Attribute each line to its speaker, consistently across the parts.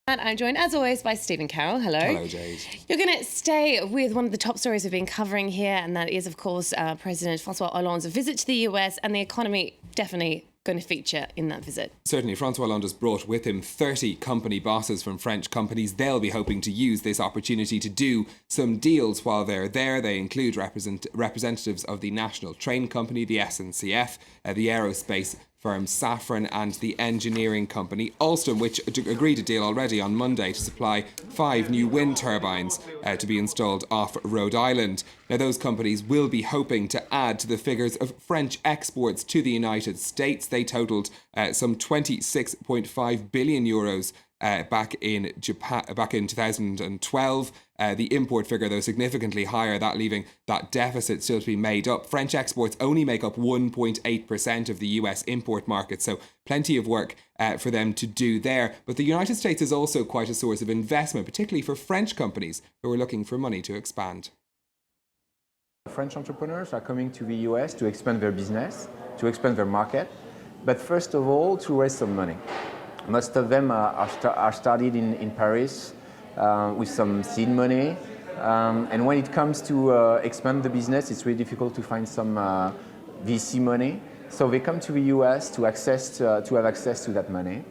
Speaker 1: And I'm joined, as always, by Stephen Carroll. Hello.
Speaker 2: Hello, Jade.
Speaker 1: You're going to stay with one of the top stories we've been covering here, and that is, of course, President Francois Hollande's visit to the US, and the economy definitely going to feature in that visit.
Speaker 2: Certainly, Francois Hollande has brought with him 30 company bosses from French companies. They'll be hoping to use this opportunity to do some deals while they're there. They include representatives of the National Train Company, the SNCF, the aerospace firm Safran, and the engineering company Alstom, which agreed a deal already on Monday to supply 5 new wind turbines to be installed off Rhode Island. Now, those companies will be hoping to add to the figures of French exports to the United States. They totaled some 26.5 billion euros back in 2012. The import figure, though, significantly higher, that leaving that deficit still to be made up. French exports only make up 1.8% of the US import market, so plenty of work for them to do there. But the United States is also quite a source of investment, particularly for French companies who are looking for money to expand.
Speaker 3: French entrepreneurs are coming to the US to expand their business, to expand their market, but first of all, to raise some money. Most of them are started in Paris with some seed money. And when it comes to expand the business, it's really difficult to find some VC money. So they come to the US to have access to that money.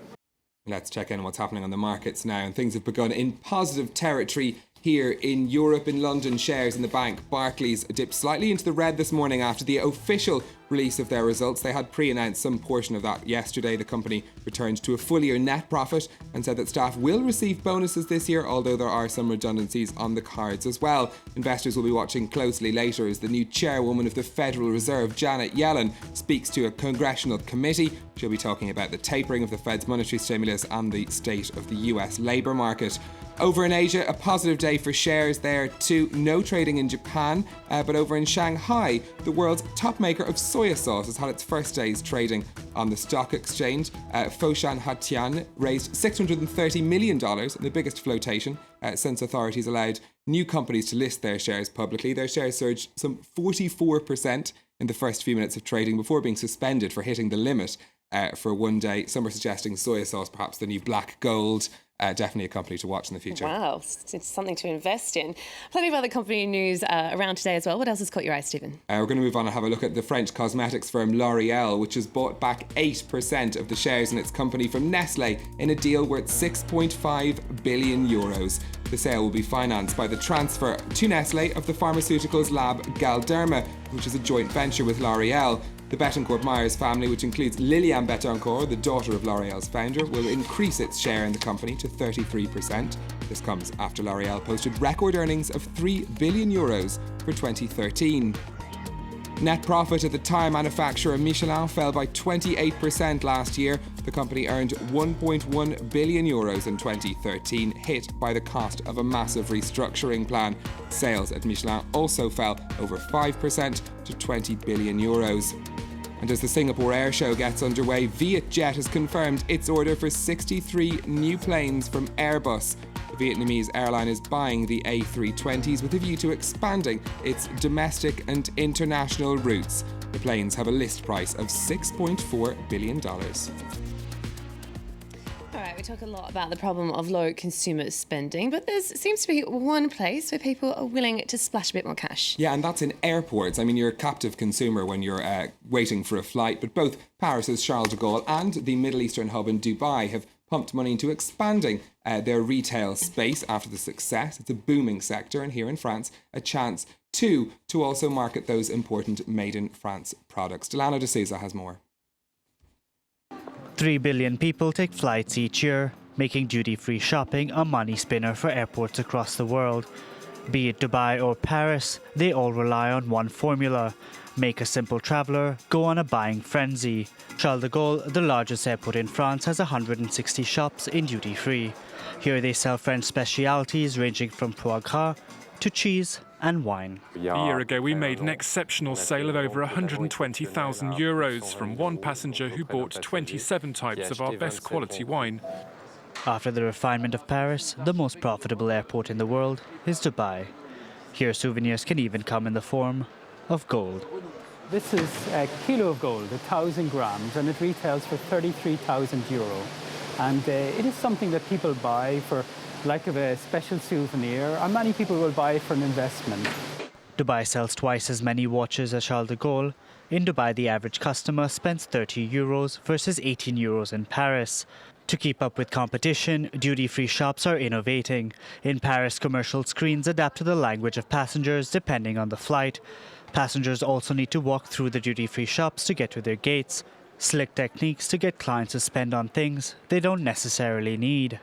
Speaker 2: Let's check in on what's happening on the markets now. And things have begun in positive territory here in Europe. In London, shares in the bank Barclays dipped slightly into the red this morning after the official release of their results. They had pre-announced some portion of that yesterday. The company returned to a full-year net profit and said that staff will receive bonuses this year, although there are some redundancies on the cards as well. Investors will be watching closely later as the new chairwoman of the Federal Reserve, Janet Yellen, speaks to a congressional committee. She'll be talking about the tapering of the Fed's monetary stimulus and the state of the US labour market. Over in Asia, a positive day for shares there too. No trading in Japan, but over in Shanghai, the world's top maker of soya sauce has had its first days trading on the stock exchange. Foshan Hatian raised $630 million, the biggest flotation since authorities allowed new companies to list their shares publicly. Their shares surged some 44% in the first few minutes of trading before being suspended for hitting the limit for one day. Some are suggesting soya sauce, perhaps the new black gold. Definitely a company to watch in the future.
Speaker 1: Wow, it's something to invest in. Plenty of other company news around today as well. What else has caught your eye, Stephen?
Speaker 2: We're going to move on and have a look at the French cosmetics firm L'Oréal, which has bought back 8% of the shares in its company from Nestlé in a deal worth 6.5 billion euros. The sale will be financed by the transfer to Nestlé of the pharmaceuticals lab Galderma, which is a joint venture with L'Oréal. The Bettencourt Meyers family, which includes Liliane Bettencourt, the daughter of L'Oréal's founder, will increase its share in the company to 33%. This comes after L'Oréal posted record earnings of 3 billion euros for 2013. Net profit at the tire manufacturer Michelin fell by 28% last year. The company earned 1.1 billion euros in 2013, hit by the cost of a massive restructuring plan. Sales at Michelin also fell over 5% to 20 billion euros. And as the Singapore Air Show gets underway, Vietjet has confirmed its order for 63 new planes from Airbus. The Vietnamese airline is buying the A320s with a view to expanding its domestic and international routes. The planes have a list price of $6.4 billion.
Speaker 1: All right, we talk a lot about the problem of low consumer spending, but there seems to be one place where people are willing to splash a bit more cash.
Speaker 2: Yeah, and that's in airports. I mean, you're a captive consumer when you're waiting for a flight, but both Paris's Charles de Gaulle and the Middle Eastern hub in Dubai have pumped money into expanding their retail space after the success. It's a booming sector, and here in France, a chance to also market those important made-in-France products. Delano de Souza has more.
Speaker 4: 3 billion people take flights each year, making duty-free shopping a money spinner for airports across the world. Be it Dubai or Paris, they all rely on one formula: make a simple traveller go on a buying frenzy. Charles de Gaulle, the largest airport in France, has 160 shops in duty-free. Here they sell French specialities ranging from foie gras to cheese and wine.
Speaker 5: A year ago, we made an exceptional sale of over 120,000 euros from one passenger who bought 27 types of our best quality wine.
Speaker 4: After the refinement of Paris, the most profitable airport in the world is Dubai. Here, souvenirs can even come in the form of gold.
Speaker 6: This is a kilo of gold, 1,000 grams, and it retails for €33,000. And it is something that people buy for like of a special souvenir, and many people will buy it for an investment.
Speaker 4: Dubai sells twice as many watches as Charles de Gaulle. In Dubai, the average customer spends €30 versus €18 in Paris. To keep up with competition, duty-free shops are innovating. In Paris, commercial screens adapt to the language of passengers depending on the flight. Passengers also need to walk through the duty-free shops to get to their gates. Slick techniques to get clients to spend on things they don't necessarily need.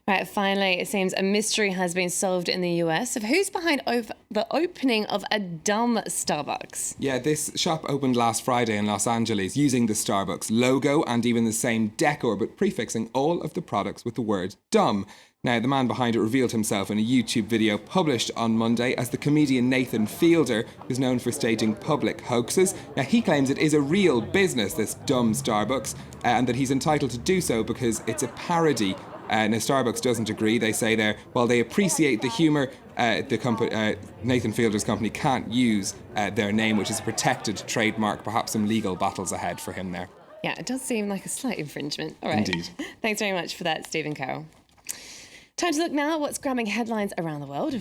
Speaker 1: Right, finally, it seems a mystery has been solved in the US of who's behind the opening of a dumb Starbucks.
Speaker 2: Yeah, this shop opened last Friday in Los Angeles using the Starbucks logo and even the same decor, but prefixing all of the products with the word dumb. Now, the man behind it revealed himself in a YouTube video published on Monday as the comedian Nathan Fielder, who's known for staging public hoaxes. Now, he claims it is a real business, this dumb Starbucks, and that he's entitled to do so because it's a parody. Now, Starbucks doesn't agree. They say while they appreciate the humour, Nathan Fielder's company can't use their name, which is a protected trademark. Perhaps some legal battles ahead for him there.
Speaker 1: Yeah, it does seem like a slight infringement. All right.
Speaker 2: Indeed.
Speaker 1: Thanks very much for that, Stephen Carroll. Time to look now at what's grabbing headlines around the world.